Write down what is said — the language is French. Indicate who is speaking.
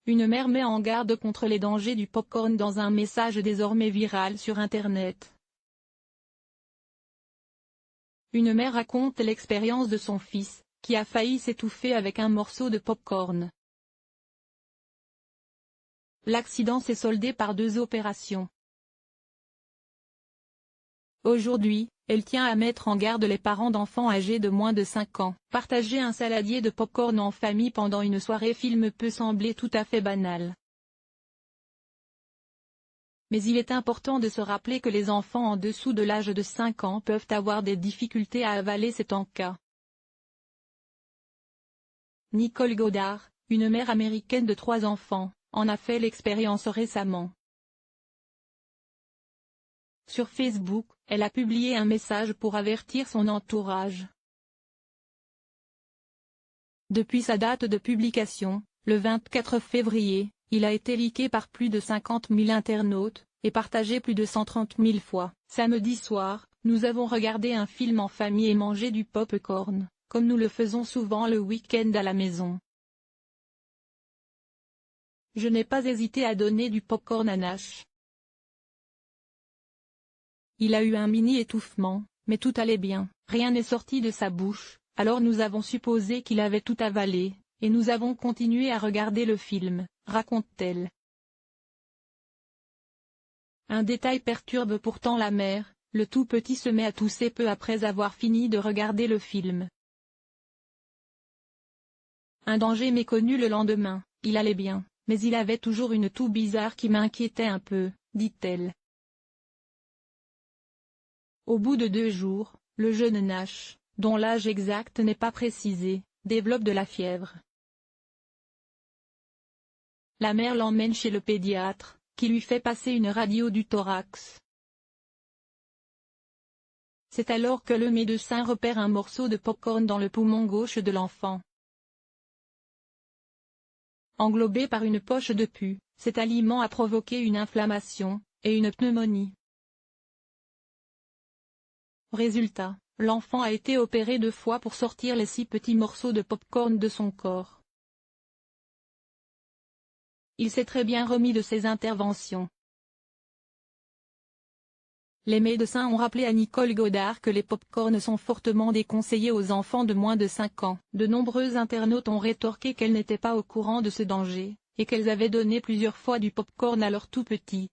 Speaker 1: Une mère met en garde contre les dangers du pop-corn dans un message désormais viral sur Internet. Une mère raconte l'expérience de son fils, qui a failli s'étouffer avec un morceau de pop-corn. L'accident s'est soldé par 2 opérations. Aujourd'hui, elle tient à mettre en garde les parents d'enfants âgés de moins de 5 ans. Partager un saladier de pop-corn en famille pendant une soirée film peut sembler tout à fait banal. Mais il est important de se rappeler que les enfants en dessous de l'âge de 5 ans peuvent avoir des difficultés à avaler cet encas. Nicole Goddard, une mère américaine de 3 enfants, en a fait l'expérience récemment. Sur Facebook, elle a publié un message pour avertir son entourage. Depuis sa date de publication, le 24 février, il a été liké par plus de 50 000 internautes, et partagé plus de 130 000 fois. Samedi soir, nous avons regardé un film en famille et mangé du pop-corn, comme nous le faisons souvent le week-end à la maison. Je n'ai pas hésité à donner du pop-corn à Nash. Il a eu un mini-étouffement, mais tout allait bien. Rien n'est sorti de sa bouche, alors nous avons supposé qu'il avait tout avalé, et nous avons continué à regarder le film, raconte-t-elle. Un détail perturbe pourtant la mère, le tout petit se met à tousser peu après avoir fini de regarder le film. Un danger méconnu le lendemain, il allait bien, mais il avait toujours une toux bizarre qui m'inquiétait un peu, dit-elle. Au bout de 2 jours, le jeune Nash, dont l'âge exact n'est pas précisé, développe de la fièvre. La mère l'emmène chez le pédiatre, qui lui fait passer une radio du thorax. C'est alors que le médecin repère un morceau de pop-corn dans le poumon gauche de l'enfant. Englobé par une poche de pus, cet aliment a provoqué une inflammation, et une pneumonie. Résultat, l'enfant a été opéré 2 fois pour sortir les 6 petits morceaux de pop-corn de son corps. Il s'est très bien remis de ses interventions. Les médecins ont rappelé à Nicole Goddard que les pop-corn sont fortement déconseillés aux enfants de moins de 5 ans. De nombreux internautes ont rétorqué qu'elles n'étaient pas au courant de ce danger, et qu'elles avaient donné plusieurs fois du pop-corn à leurs tout petits.